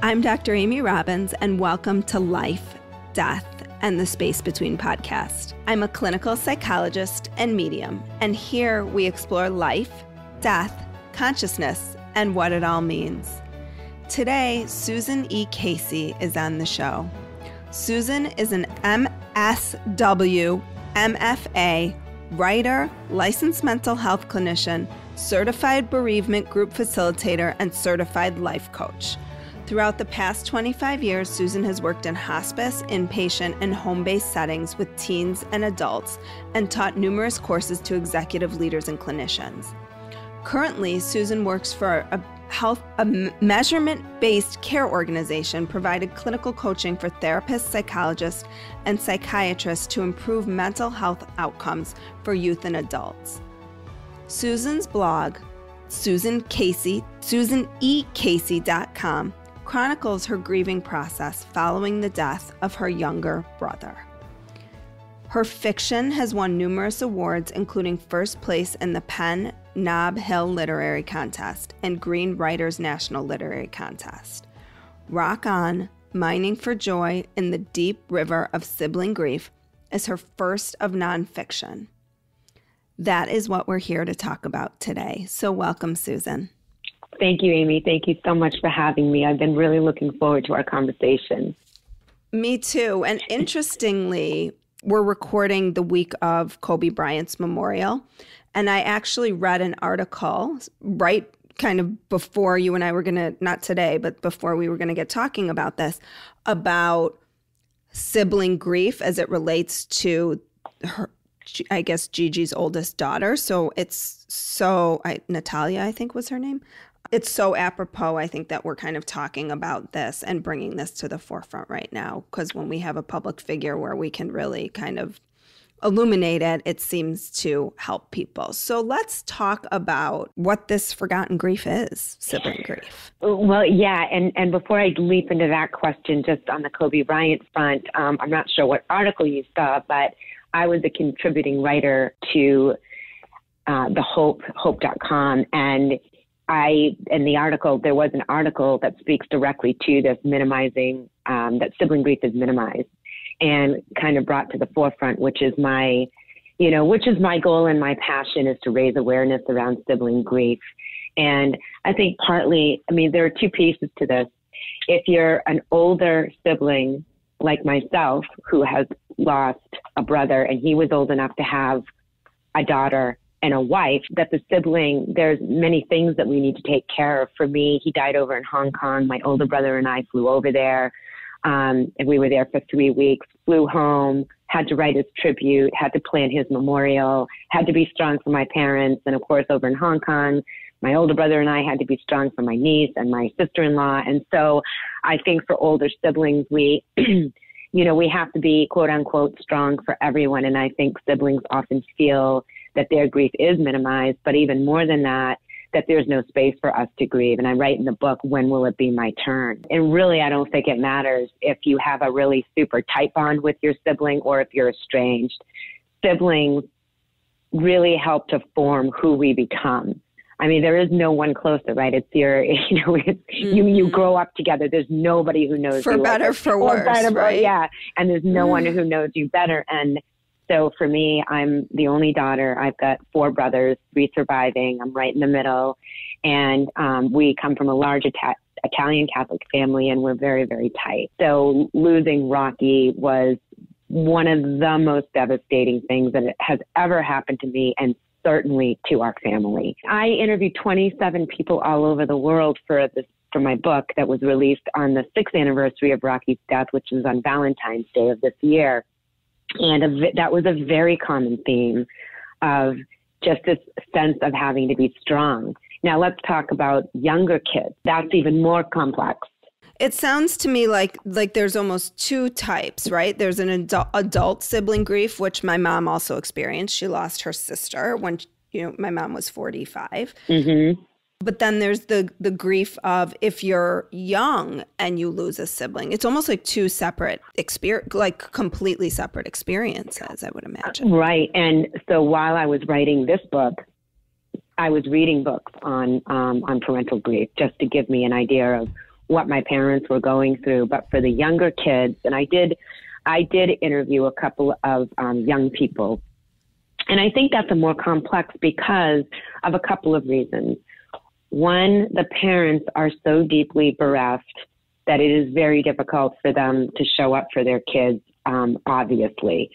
I'm Dr. Amy Robbins, and welcome to Life, Death, and the Space Between podcast. I'm a clinical psychologist and medium, and here we explore life, death, consciousness, and what it all means. Today, Susan E. Casey is on the show. Susan is an MSW, MFA, writer, licensed mental health clinician, certified bereavement group facilitator, and certified life coach. Throughout the past 25 years, Susan has worked in hospice, inpatient, and home-based settings with teens and adults and taught numerous courses to executive leaders and clinicians. Currently, Susan works for a measurement-based care organization, provided clinical coaching for therapists, psychologists, and psychiatrists to improve mental health outcomes for youth and adults. Susan's blog, SusanECasey.com, chronicles her grieving process following the death of her younger brother. Her fiction has won numerous awards, including first place in the Penn Nob Hill Literary Contest and Green Writers National Literary Contest. Rock On, Mining for Joy in the Deep River of Sibling Grief is her first of nonfiction. That is what we're here to talk about today. So welcome, Susan. Thank you, Amy. Thank you so much for having me. I've been really looking forward to our conversation. Me too. And interestingly, we're recording the week of Kobe Bryant's memorial. And I actually read an article right kind of before you and I were going to, not today, but before we were going to get talking about this, about sibling grief as it relates to her, I guess, Gigi's oldest daughter. So Natalia, I think was her name. It's so apropos, I think, that we're kind of talking about this and bringing this to the forefront right now, because when we have a public figure where we can really kind of illuminate it, it seems to help people. So let's talk about what this forgotten grief is, sibling grief. Well, yeah, and before I leap into that question, just on the Kobe Bryant front, I'm not sure what article you saw, but I was a contributing writer to the hope.com, and in the article, there was an article that speaks directly to this minimizing, that sibling grief is minimized, and kind of brought to the forefront, which is my goal and my passion, is to raise awareness around sibling grief. And I think partly, there are two pieces to this. If you're an older sibling like myself, who has lost a brother, and he was old enough to have a daughter and a wife, that the sibling, there's many things that we need to take care of. For me, he died over in Hong Kong. My older brother and I flew over there, and we were there for 3 weeks, flew home, had to write his tribute, had to plan his memorial, had to be strong for my parents. And of course, over in Hong Kong, my older brother and I had to be strong for my niece and my sister-in-law. And so I think for older siblings, we have to be, quote unquote, strong for everyone. And I think siblings often feel that their grief is minimized, but even more than that there's no space for us to grieve. And I write in the book, when will it be my turn? And really, I don't think it matters if you have a really super tight bond with your sibling or if you're estranged. Siblings really help to form who we become. There is no one closer, right? It's you grow up together. There's nobody who knows for you better, for worse, right? Yeah. And there's no one who knows you better. And so for me, I'm the only daughter. I've got 4 brothers, 3 surviving. I'm right in the middle. And we come from a large Italian Catholic family, and we're very, very tight. So losing Rocky was one of the most devastating things that has ever happened to me, and certainly to our family. I interviewed 27 people all over the world for my book that was released on the 6th anniversary of Rocky's death, which was on Valentine's Day of this year. And that was a very common theme of just this sense of having to be strong. Now let's talk about younger kids. That's even more complex. It sounds to me like there's almost 2 types, right? There's an adult sibling grief, which my mom also experienced. She lost her sister when my mom was 45. Mm-hmm. But then there's the grief of if you're young and you lose a sibling. It's almost like 2 separate completely separate experiences, I would imagine. Right. And so while I was writing this book, I was reading books on parental grief, just to give me an idea of what my parents were going through. But for the younger kids, and I did interview a couple of young people. And I think that's a more complex because of a couple of reasons. One, the parents are so deeply bereft that it is very difficult for them to show up for their kids, obviously.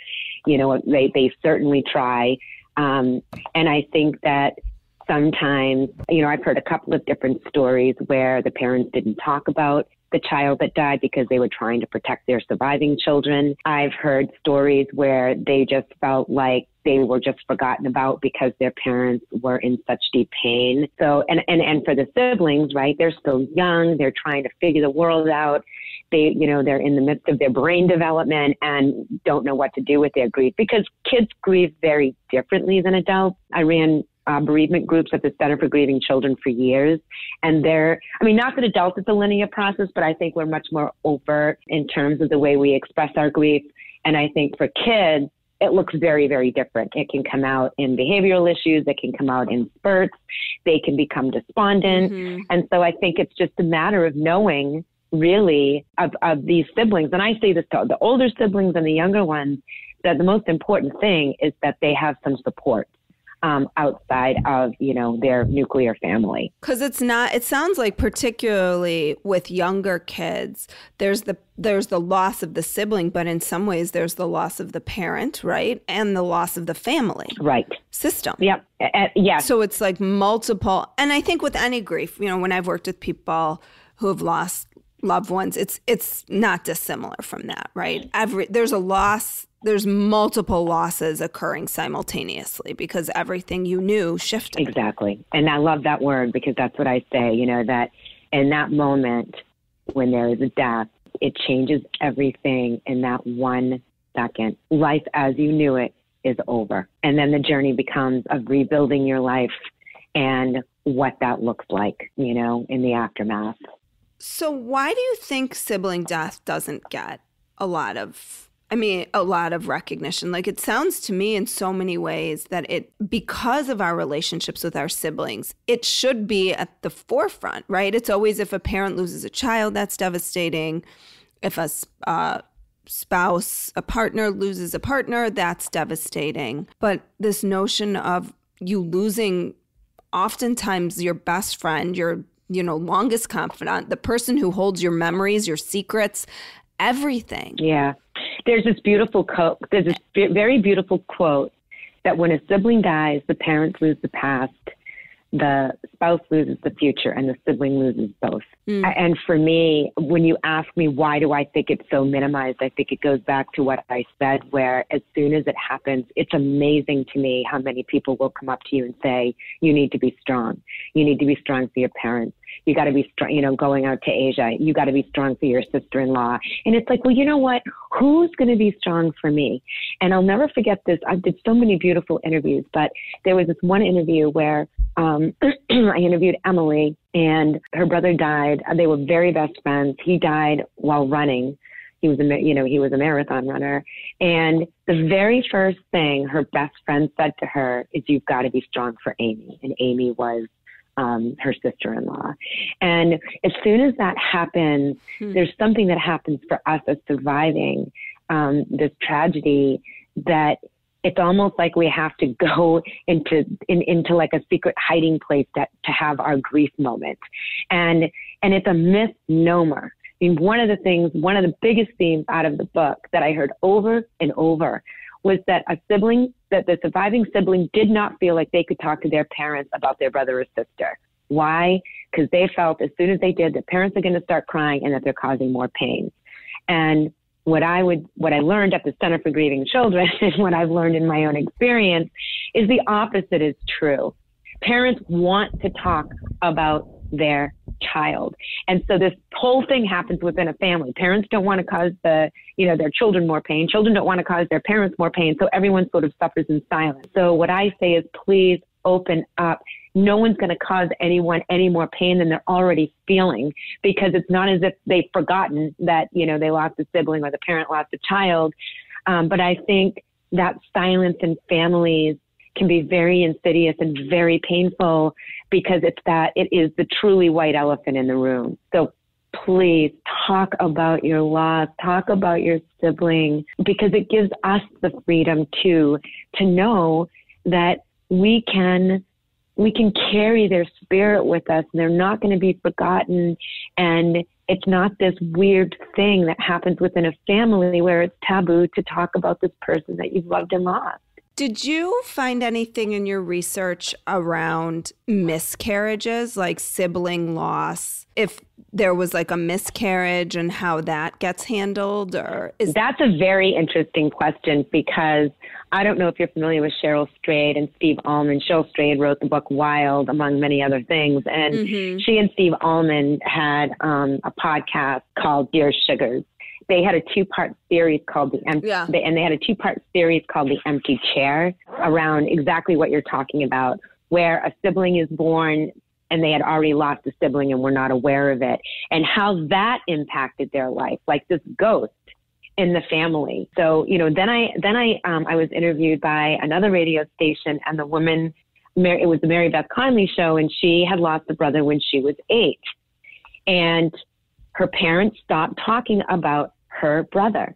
You know, they certainly try. And I think that sometimes, you know, I've heard a couple of different stories where the parents didn't talk about the child that died because they were trying to protect their surviving children. I've heard stories where they just felt like they were just forgotten about because their parents were in such deep pain. So, and for the siblings, right, they're still young. They're trying to figure the world out. They, you know, they're in the midst of their brain development and don't know what to do with their grief because kids grieve very differently than adults. I ran bereavement groups at the Center for Grieving Children for years. And not that adults, it's a linear process, but I think we're much more overt in terms of the way we express our grief. And I think for kids, it looks very, very different. It can come out in behavioral issues. It can come out in spurts. They can become despondent. Mm-hmm. And so I think it's just a matter of knowing really of these siblings. And I say this to the older siblings and the younger ones, that the most important thing is that they have some support outside of, you know, their nuclear family. Because it sounds like particularly with younger kids, there's the loss of the sibling, but in some ways there's the loss of the parent, right? And the loss of the family system. Yep. Yeah. So it's like multiple. And I think with any grief, you know, when I've worked with people who have lost loved ones, it's not dissimilar from that, right? There's a loss. There's multiple losses occurring simultaneously because everything you knew shifted. Exactly. And I love that word because that's what I say, you know, that in that moment when there is a death, it changes everything in that 1 second. Life as you knew it is over. And then the journey becomes of rebuilding your life and what that looks like, you know, in the aftermath. So why do you think sibling death doesn't get a lot of recognition? Like, it sounds to me in so many ways that because of our relationships with our siblings, it should be at the forefront, right? It's always if a parent loses a child, that's devastating. If a partner loses a partner, that's devastating. But this notion of you losing oftentimes your best friend, your, you know, longest confidant, the person who holds your memories, your secrets, everything. Yeah. There's this beautiful quote. There's this very beautiful quote that when a sibling dies, the parents lose the past, the spouse loses the future, and the sibling loses both. And for me, when you ask me why do I think it's so minimized, I think it goes back to what I said, where as soon as it happens, it's amazing to me how many people will come up to you and say, you need to be strong. You need to be strong for your parents. You got to be strong, you know, going out to Asia. You got to be strong for your sister-in-law. And it's like, well, you know what? Who's going to be strong for me? And I'll never forget this. I did so many beautiful interviews, but there was this one interview where I interviewed Emily and her brother died. They were very best friends. He died while running. He was a marathon runner. And the very first thing her best friend said to her is, you've got to be strong for Amy. And Amy was her sister-in-law. And as soon as that happens, there's something that happens for us as surviving this tragedy that it's almost like we have to go into like a secret hiding place to have our grief moment. And it's a misnomer. I mean, one of the biggest themes out of the book that I heard over and over was that the surviving sibling did not feel like they could talk to their parents about their brother or sister. Why? Because they felt as soon as they did, the parents are going to start crying and that they're causing more pain. And what I learned at the Center for Grieving Children and what I've learned in my own experience is the opposite is true. Parents want to talk about their child. And so this whole thing happens within a family. Parents don't want to cause their children more pain. Children don't want to cause their parents more pain. So everyone sort of suffers in silence. So what I say is, please open up. No one's going to cause anyone any more pain than they're already feeling, because it's not as if they've forgotten that, you know, they lost a sibling or the parent lost a child. But I think that silence in families can be very insidious and very painful, because it is the truly white elephant in the room. So please talk about your loss, talk about your sibling, because it gives us the freedom to know that we can carry their spirit with us, and they're not going to be forgotten. And it's not this weird thing that happens within a family where it's taboo to talk about this person that you've loved and lost. Did you find anything in your research around miscarriages, like sibling loss? If there was like a miscarriage and how that gets handled, That's a very interesting question, because I don't know if you're familiar with Cheryl Strayed and Steve Allman. Cheryl Strayed wrote the book Wild, among many other things. And she and Steve Allman had a podcast called Dear Sugars. They had a two-part series called The Empty Chair, around exactly what you're talking about, where a sibling is born and they had already lost a sibling and were not aware of it, and how that impacted their life, like this ghost in the family. So, then I was interviewed by another radio station, and the woman, it was the Mary Beth Conley show, and she had lost a brother when she was 8. And her parents stopped talking about her brother,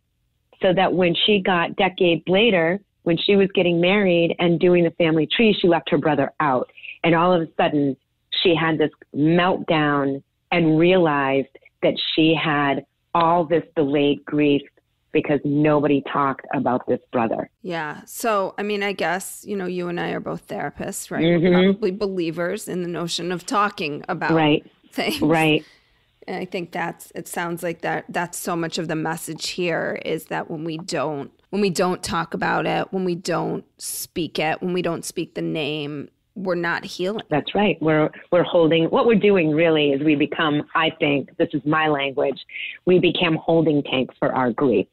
so that when she got decades later, when she was getting married and doing the family tree, she left her brother out. And all of a sudden she had this meltdown and realized that she had all this delayed grief because nobody talked about this brother. Yeah. So, I mean, I guess, you and I are both therapists, right? We're probably believers in the notion of talking about things. Right. And I think it sounds like that's so much of the message here, is that when we don't talk about it, when we don't speak it, when we don't speak the name, we're not healing. That's right. We're holding, what we're doing really is we become, I think, this is my language, we become holding tanks for our grief.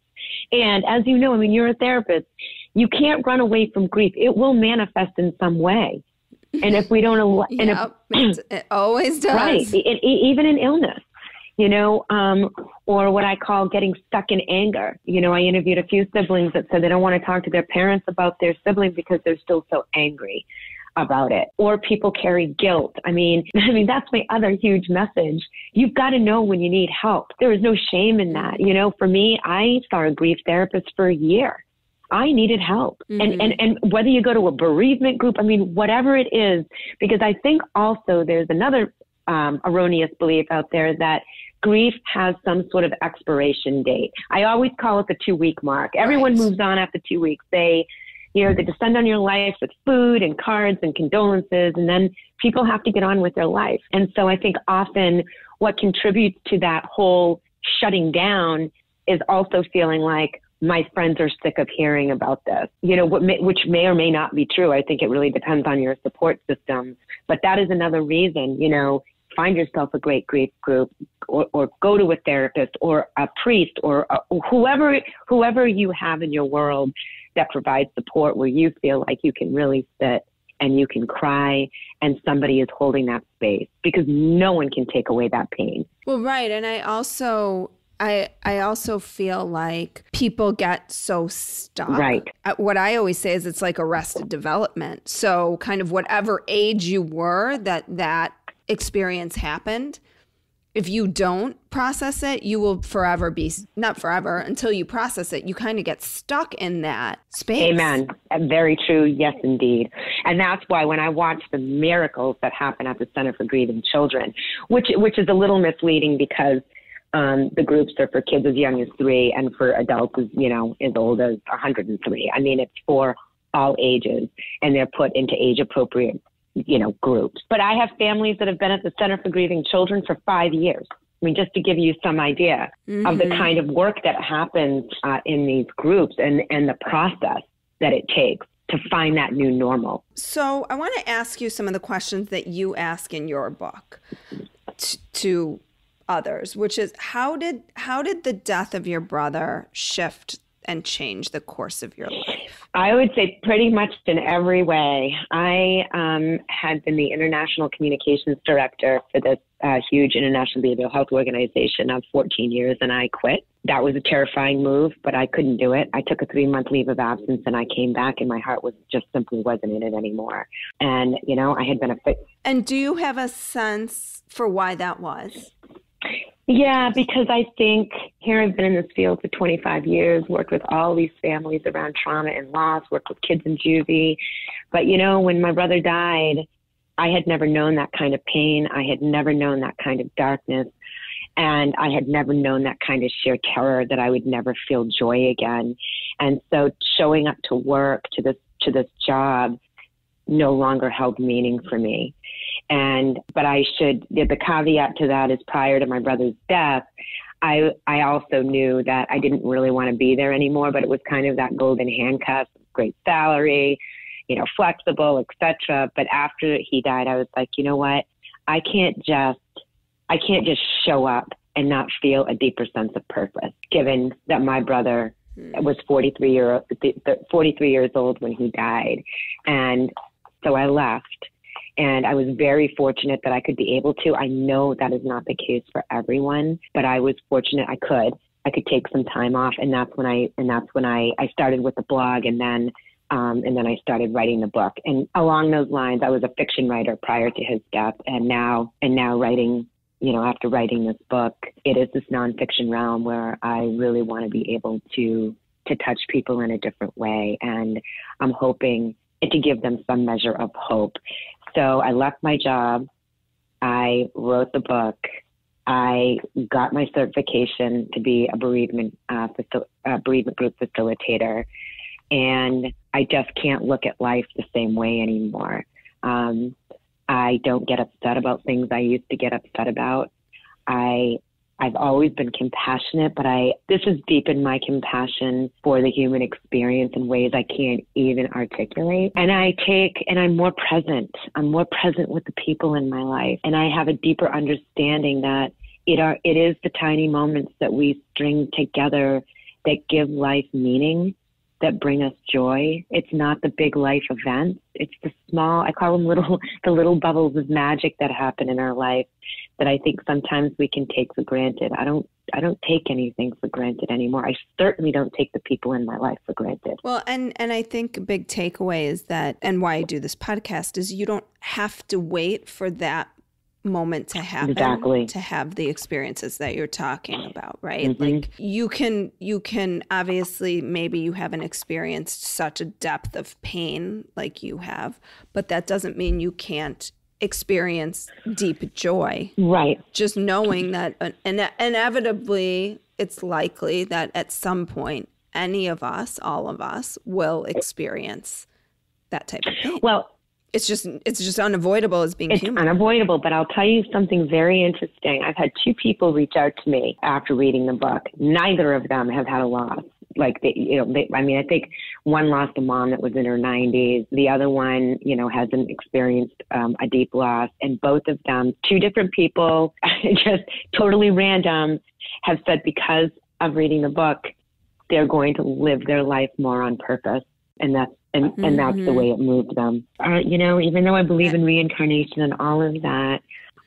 And as you know, I mean, you're a therapist, you can't run away from grief. It will manifest in some way. And if we don't, it always does. Right. Even in illness. Or what I call getting stuck in anger. I interviewed a few siblings that said they don't want to talk to their parents about their sibling because they're still so angry about it. Or people carry guilt. I mean, that's my other huge message. You've got to know when you need help. There is no shame in that. For me, I saw a grief therapist for a year. I needed help. And whether you go to a bereavement group, whatever it is, because I think also there's another erroneous belief out there that grief has some sort of expiration date. I always call it the 2-week mark. Everyone moves on after 2 weeks. They descend on your life with food and cards and condolences, and then people have to get on with their life. And so I think often what contributes to that whole shutting down is also feeling like my friends are sick of hearing about this, which may or may not be true. I think it really depends on your support system. But that is another reason, find yourself a great grief group, or go to a therapist or a priest or whoever you have in your world that provides support, where you feel like you can really sit and you can cry and somebody is holding that space, because no one can take away that pain. Well, right. And I also feel like people get so stuck. Right. What I always say is it's like arrested development. So kind of whatever age you were that experience happened, if you don't process it, you will forever be, not forever, until you process it, you kind of get stuck in that space. Amen. Very true. Yes, indeed. And that's why when I watch the miracles that happen at the Center for Grieving Children, which is a little misleading, because the groups are for kids as young as 3 and for adults as old as 103. It's for all ages, and they're put into age appropriate groups. But I have families that have been at the Center for Grieving Children for 5 years. Just to give you some idea of the kind of work that happens in these groups and the process that it takes to find that new normal. So I want to ask you some of the questions that you ask in your book to others, which is how did the death of your brother shift and change the course of your life? I would say pretty much in every way. I had been the international communications director for this huge international behavioral health organization of 14 years, and I quit. That was a terrifying move, but I couldn't do it. I took a 3-month leave of absence, and I came back, and my heart simply wasn't in it anymore. And, I had been And do you have a sense for why that was? Yeah, because I think here I've been in this field for 25 years, worked with all these families around trauma and loss, worked with kids in juvie. But, when my brother died, I had never known that kind of pain. I had never known that kind of darkness. And I had never known that kind of sheer terror that I would never feel joy again. And so showing up to work, to this job, no longer held meaning for me. But the caveat to that is prior to my brother's death, I also knew that I didn't really want to be there anymore, but it was kind of that golden handcuff, great salary, flexible, etc. But after he died, I was like, you know what? I can't just show up and not feel a deeper sense of purpose, given that my brother was 43 years old when he died. And so I left. And I was very fortunate that I could be able to. I know that is not the case for everyone, but I was fortunate I could take some time off. And that's when I started with the blog, and then I started writing the book. And along those lines, I was a fiction writer prior to his death, and now writing, after writing this book, it is this nonfiction realm where I really want to be able to touch people in a different way. And I'm hoping to give them some measure of hope. So I left my job. I wrote the book. I got my certification to be a bereavement group facilitator. And I just can't look at life the same way anymore. I don't get upset about things I used to get upset about. I've always been compassionate, but this has deepened my compassion for the human experience in ways I can't even articulate. And I'm more present. I'm more present with the people in my life. And I have a deeper understanding that it is the tiny moments that we string together that give life meaning, that bring us joy. It's not the big life events. It's the small, I call them the little bubbles of magic that happen in our life that I think sometimes we can take for granted. I don't take anything for granted anymore. I certainly don't take the people in my life for granted. Well, and I think a big takeaway is that, and why I do this podcast, is you don't have to wait for that moment to happen, exactly, to have the experiences that you're talking about, right? Mm-hmm. Like you can obviously, maybe you haven't experienced such a depth of pain like you have, but that doesn't mean you can't experience deep joy. Right. Just knowing that inevitably it's likely that at some point any of us, all of us, will experience that type of pain. Well, it's just unavoidable as being human. It's unavoidable, but I'll tell you something very interesting. I've had 2 people reach out to me after reading the book. Neither of them have had a loss. Like, I think one lost a mom that was in her 90s. The other one, hasn't experienced a deep loss. And both of them, 2 different people, just totally random, have said because of reading the book, they're going to live their life more on purpose. And that's the way it moved them. Even though I believe in reincarnation and all of that,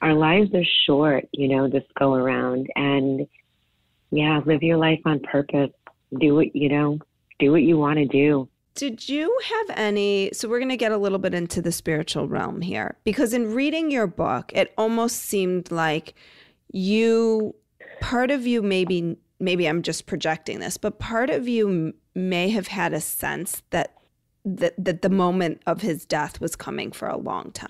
our lives are short, this go around. And yeah, live your life on purpose. Do what you want to do. Did you have any, so we're going to get a little bit into the spiritual realm here, because in reading your book, it almost seemed like part of you, maybe I'm just projecting this, but part of you may have had a sense that the moment of his death was coming for a long time.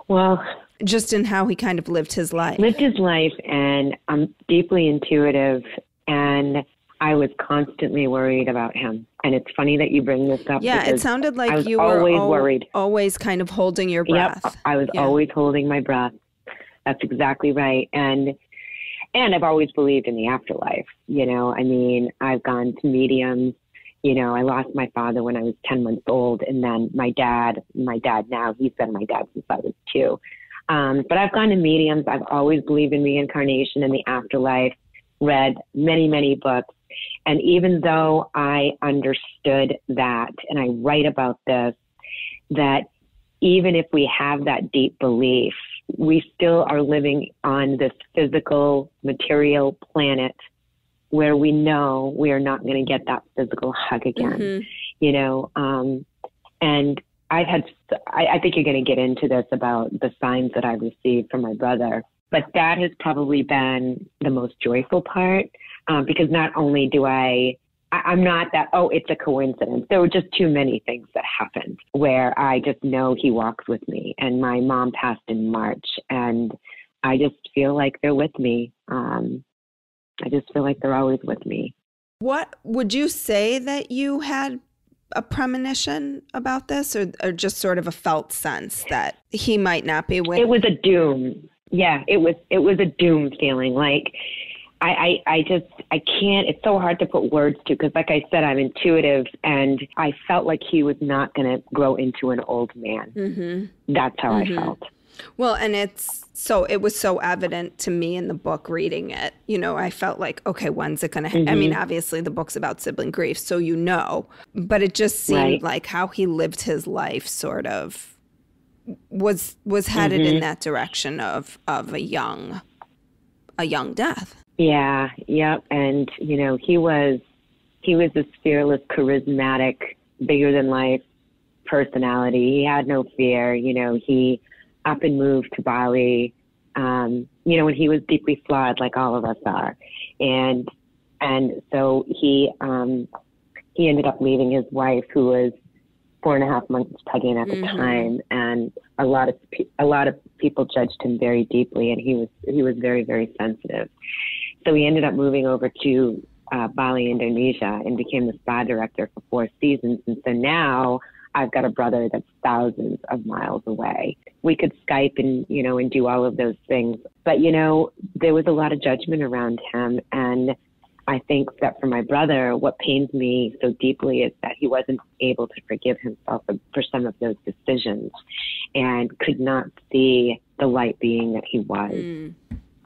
Well, just in how he kind of lived his life. And I'm deeply intuitive, and I was constantly worried about him. And it's funny that you bring this up. Yeah, it sounded like you were always worried. Always kind of holding your breath. Yep, I was always holding my breath. That's exactly right. And I've always believed in the afterlife. I've gone to mediums. I lost my father when I was 10 months old. And then my dad now, he's been my dad since I was 2. But I've gone to mediums. I've always believed in reincarnation and the afterlife, read many, many books. And even though I understood that, and I write about this, that even if we have that deep belief, we still are living on this physical, material planet where we know we are not going to get that physical hug again, and I think you're going to get into this about the signs that I received from my brother. But that has probably been the most joyful part, because not only do I'm not that, oh, it's a coincidence. There were just too many things that happened where I just know he walks with me. And my mom passed in March, and I just feel like they're with me. I just feel like they're always with me. What would you say that you had a premonition about this, or just sort of a felt sense that he might not be with? It was a doom. Yeah, it was a doom feeling. Like I can't, it's so hard to put words to, because like I said, I'm intuitive, and I felt like he was not going to grow into an old man. Mm-hmm. That's how I felt. Well, and it was so evident to me in the book reading it. You know, I felt like, okay, when's it going to I mean, obviously the book's about sibling grief, so you know, but it just seemed like how he lived his life sort of was headed in that direction of a young death. Yeah, yep. And, you know, he was this fearless, charismatic, bigger than life personality. He had no fear. You know, he up and moved to Bali, you know, when he was deeply flawed, like all of us are. And so he ended up leaving his wife, who was 4.5 months pregnant at the time. And a lot of people judged him very deeply, and he was very, very sensitive. So he ended up moving over to Bali, Indonesia, and became the spa director for 4 seasons. And so now I've got a brother that's thousands of miles away. We could Skype and do all of those things. But, you know, there was a lot of judgment around him. And I think that for my brother, what pains me so deeply is that he wasn't able to forgive himself for some of those decisions, and could not see the light being that he was.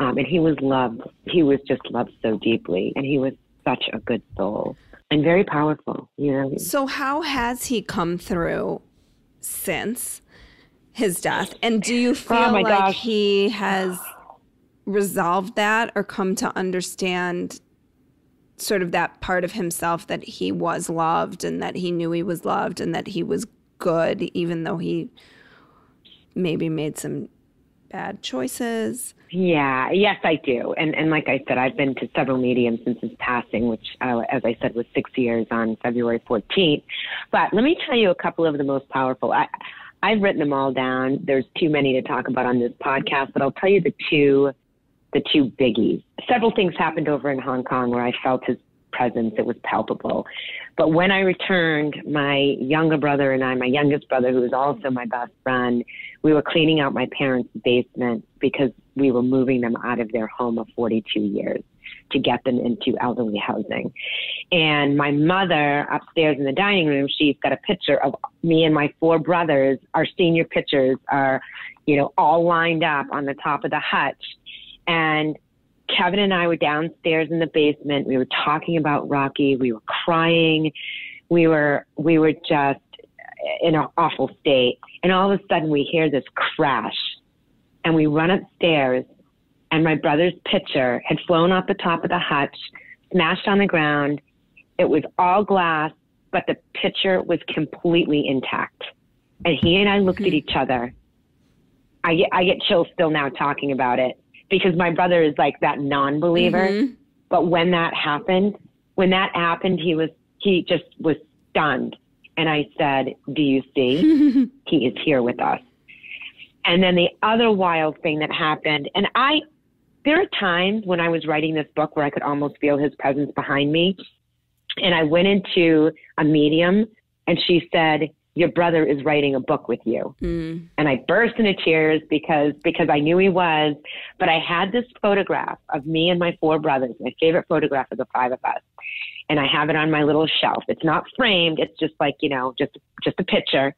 And he was loved. He was just loved so deeply. And he was such a good soul and very powerful, you know. So how has he come through since his death? And do you feel like he has resolved that, or come to understand sort of that part of himself that he was loved, and that he knew he was loved, and that he was good, even though he maybe made some bad choices? Yeah, yes, I do. And like I said, I've been to several mediums since his passing, which, as I said, was 6 years on February 14th. But let me tell you a couple of the most powerful. I've written them all down. There's too many to talk about on this podcast, but I'll tell you the two biggies. Several things happened over in Hong Kong where I felt his presence. It was palpable. But when I returned, my younger brother and I, my youngest brother, who is also my best friend, we were cleaning out my parents' basement because we were moving them out of their home of 42 years to get them into elderly housing. And my mother, upstairs in the dining room, she's got a picture of me and my 4 brothers. Our senior pictures are, all lined up on the top of the hutch. And Kevin and I were downstairs in the basement. We were talking about Rocky. We were crying. We were just in an awful state. And all of a sudden we hear this crash, and we run upstairs, and my brother's picture had flown off the top of the hutch, smashed on the ground. It was all glass, but the picture was completely intact. And he and I looked at each other. I get chills still now talking about it, because my brother is like that non-believer. But when that happened, he just was stunned. And I said, "Do you see? He is here with us." And then the other wild thing that happened, and there are times when I was writing this book where I could almost feel his presence behind me. And I went into a medium, and she said, "Your brother is writing a book with you." And I burst into tears because I knew he was. But I had this photograph of me and my 4 brothers, my favorite photograph of the 5 of us. And I have it on my little shelf. It's not framed. It's just like, just a picture.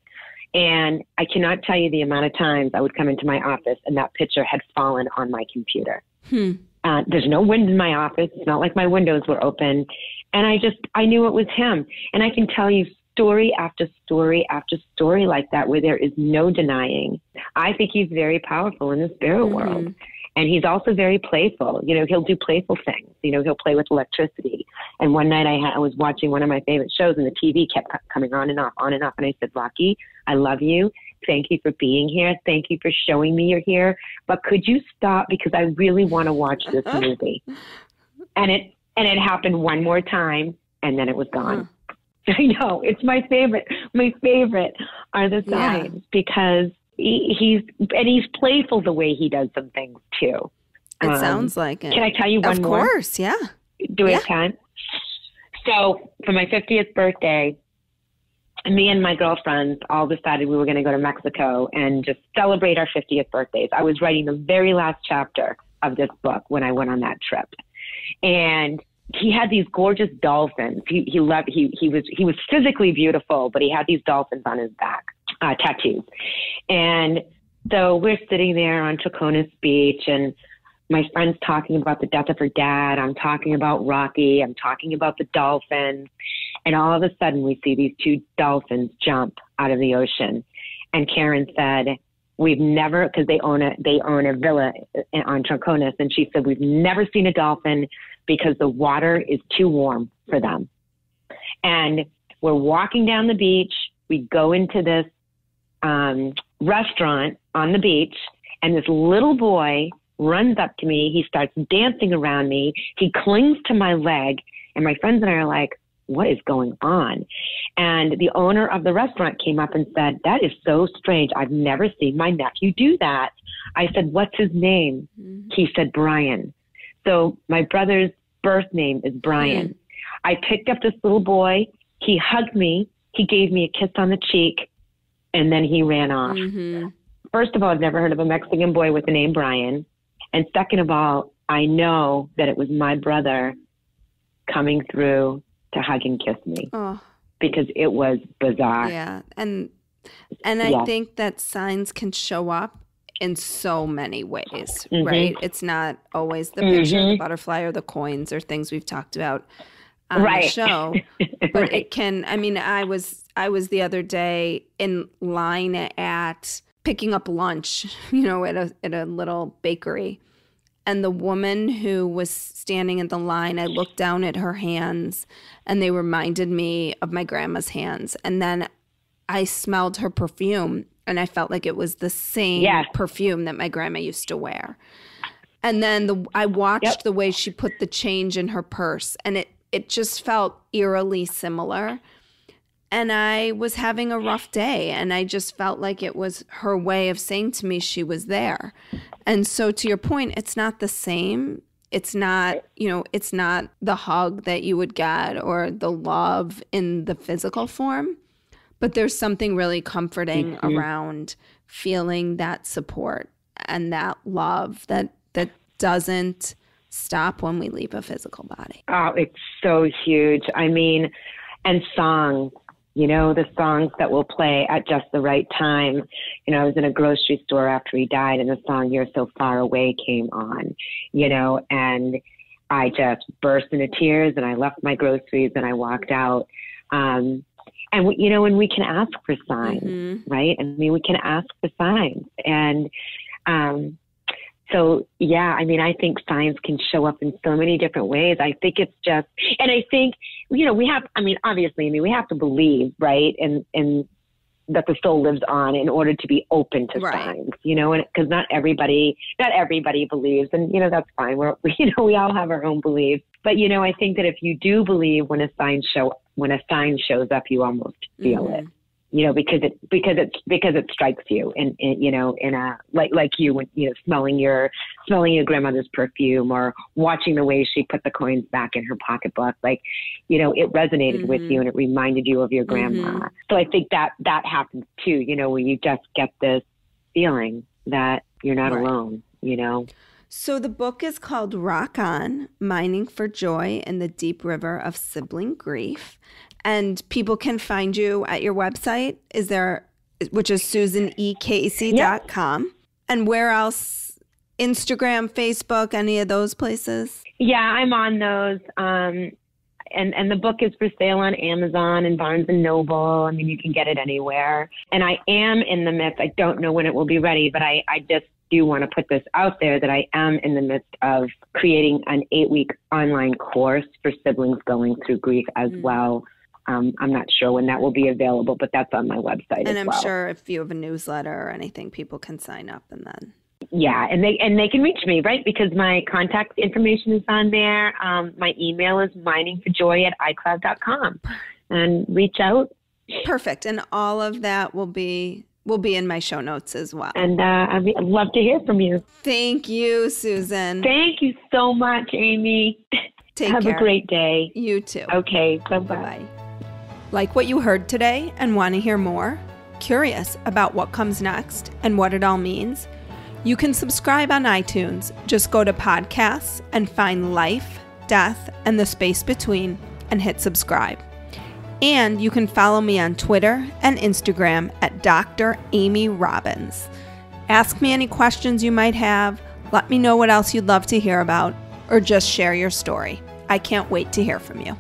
And I cannot tell you the amount of times I would come into my office and that picture had fallen on my computer. There's no wind in my office. It's not like my windows were open. And I knew it was him. And I can tell you story after story after story like that, where there is no denying. I think he's very powerful in the spirit world. And he's also very playful. He'll do playful things. He'll play with electricity. And one night I was watching one of my favorite shows, and the TV kept coming on and off. And I said, "Rocky, I love you. Thank you for being here. Thank you for showing me you're here. But could you stop? Because I really want to watch this movie. And it happened one more time, and then it was gone. I know. It's my favorite. My favorite are the signs because he's playful the way he does some things too. It sounds like it. Can I tell you one more? Of course, yeah. Do we have time? So for my 50th birthday, me and my girlfriends all decided we were going to go to Mexico and just celebrate our 50th birthdays. I was writing the very last chapter of this book when I went on that trip. And he had these gorgeous dolphins. He was physically beautiful, but he had these dolphins on his back, tattoos. And so we're sitting there on Traconis Beach, and my friend's talking about the death of her dad. I'm talking about Rocky. I'm talking about the dolphins. And all of a sudden we see these two dolphins jump out of the ocean. And Karen said, we've never, because they own a villa on Traconis. And she said, we've never seen a dolphin because the water is too warm for them. And we're walking down the beach. We go into this restaurant on the beach, and this little boy runs up to me. He starts dancing around me. He clings to my leg, and my friends and I are like, what is going on? And the owner of the restaurant came up and said, that is so strange. I've never seen my nephew do that. I said, what's his name? Mm-hmm. He said, Brian. So my brother's birth name is Brian. Mm-hmm. I picked up this little boy. He hugged me. He gave me a kiss on the cheek, and then he ran off. Mm-hmm. First of all, I've never heard of a Mexican boy with the name Brian. And second of all, I know that it was my brother coming through to hug and kiss me because it was bizarre. Yeah. And I think that signs can show up in so many ways, mm-hmm. right? It's not always the picture of the butterfly or the coins or things we've talked about on the show, but it can, I mean, I was the other day in line at picking up lunch, at a little bakery. And the woman who was standing in the line, I looked down at her hands and they reminded me of my grandma's hands. And then I smelled her perfume and I felt like it was the same perfume that my grandma used to wear. And then I watched the way she put the change in her purse, and it just felt eerily similar. And I was having a rough day, and I just felt like it was her way of saying to me she was there. And so to your point, it's not the same. It's not, it's not the hug that you would get or the love in the physical form, but there's something really comforting around feeling that support and that love that doesn't stop when we leave a physical body. Oh, it's so huge. I mean, and songs. The songs that will play at just the right time. I was in a grocery store after he died, and the song You're So Far Away came on, and I just burst into tears, and I left my groceries and I walked out. And we can ask for signs, right? I mean, we can ask for signs. And so, I think signs can show up in so many different ways. I think it's just, and I think, we have to believe, right? And that the soul lives on in order to be open to signs, and because not everybody believes, and, that's fine. We all have our own beliefs. But, I think that if you do believe when a sign shows up, you almost feel it. Because it strikes you in a like you when smelling your grandmother's perfume or watching the way she put the coins back in her pocketbook, it resonated with you and it reminded you of your grandma. So I think that happens too, where you just get this feeling that you're not alone, So the book is called Rock On, Mining for Joy in the Deep River of Sibling Grief. And people can find you at your website, which is susanecasey.com. Yep. And where else? Instagram, Facebook, any of those places? Yeah, I'm on those. And the book is for sale on Amazon and Barnes & Noble. I mean, you can get it anywhere. And I am in the midst, I don't know when it will be ready, but I just do want to put this out there that I am in the midst of creating an 8-week online course for siblings going through grief as well. I'm not sure when that will be available, but that's on my website and as well. I'm sure if you have a newsletter or anything, people can sign up and then. Yeah, and they can reach me, right? Because my contact information is on there. My email is miningforjoy@icloud.com, and reach out. Perfect. And all of that will be in my show notes as well. And I'd love to hear from you. Thank you, Susan. Thank you so much, Amy. Have a great day. You too. Okay, bye-bye. Bye-bye. Like what you heard today and want to hear more? Curious about what comes next and what it all means? You can subscribe on iTunes. Just go to podcasts and find Life, Death, and the Space Between and hit subscribe. And you can follow me on Twitter and Instagram at Dr. Amy Robbins. Ask me any questions you might have, let me know what else you'd love to hear about, or just share your story. I can't wait to hear from you.